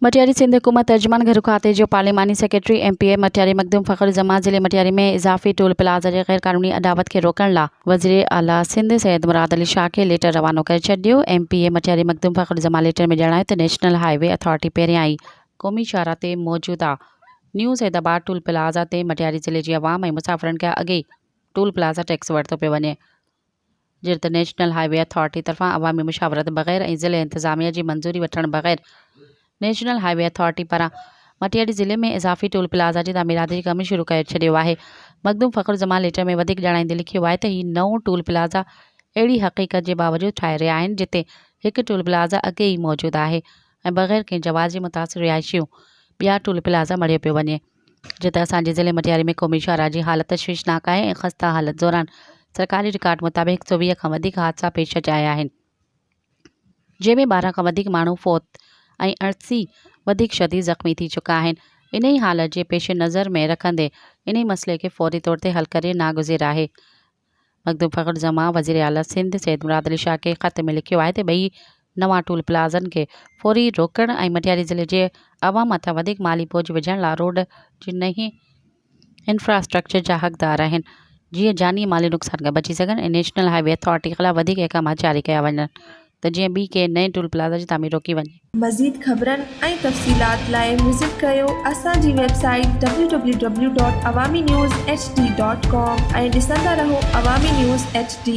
मटियारी सिंध हुकूमत तर्जुमान घर खाते जो पार्लिमानी सेक्रेटरी MPA मटियारी मखदूम फ़खर जमा ज़िले मटियारी में इजाफी टोल प्लाज़ा जे गैर कानूनी अदावत के रोकण ला वज़ीर आला सिंध सैयद मुराद अली शाह के लेटर रवानो करे छॾियो। MPA मटियारी मखदूम फ़खर जमा लेटर में जणायो त नेशनल हाईवे अथॉरिटी पहिरियां ई क़ौमी शाहरा ते मौजूदा न्यू सैदाबाद टोल प्लाज़ा ते मटियारी ज़िले जी अवाम ऐं मुसाफ़िरनि खां अॻे टोल प्लाज़ा टैक्स वरितो पियो वञे, जिन ते नेशनल हाईवे अथॉरिटी तरफ़ां अवामी मुशावरत बग़ैर ऐं ज़िले इंतज़ामिया जी मंज़ूरी वठण बग़ैर नेशनल हाईवे अथॉरिटी पारां मटियारी ज़िले में इजाफी टोल प्लाज़ा जी तामीरात जी कम शुरू करे छॾियो आहे। मखदूम फ़खर जमा लेटर में वधीक ॼाणाईंदे लिखियो आहे त हीउ नओं टोल प्लाज़ा अहिड़ी हक़ीक़त जे बावजूदि ठाहे रहिया आहिनि जिते हिकु टोल प्लाज़ा अॻे ई मौजूदु आहे ऐं बग़ैर कंहिं जवाज़ जे मुतासिर रिहाइशियूं ॿिया टोल प्लाज़ा मड़ियो पियो वञे, जिते असांजे ज़िले मटियारी में क़ौमी शाहरा जी हालत तशवीशनाक आहे ऐं ख़स्ता हालत दौरान सरकारी रिकॉर्ड मुताबिक़ 120 खां वधीक हादसा पेश अचाया आहिनि, जंहिंमें 12 खां वधीक माण्हू फौत ऐं 80 वधीक शदीद ज़ख़्मी थी चुका आहिनि। इन ई हालत जे पेश नज़र में रखंदे इन ई मसइले खे फौरी तौर ते हल करे नागुज़िर आहे। मखदूम फ़खर जमा वज़ीर आला सिंध सैयद मुराद अली शाह के ख़त में लिखियो आहे त ॿई नवां टोल प्लाज़नि खे फौरी रोकण ऐं मटियारी ज़िले जे अवाम मथां वधीक माली बोझ विझण लाइ रोड जी नई इंफ्रास्ट्रक्चर जा हक़दार आहिनि, जीअं जानी माली नुक़सान खां बची सघनि ऐं नेशनल हाईवे अथॉरिटी ख़िलाफ़ वधीक अहकाम जारी कया वञनि त जीअं ॿी के नए टोल प्लाज़ा जी तामीर रोकी वञे। मज़ीद ख़बरनि ऐं तफ़सीलात लाइ विज़िट कयो असांजी वेबसाइट www.awamiNewsHD.com ऐं ॾिसंदा रहो अवामी न्यूज़ HD।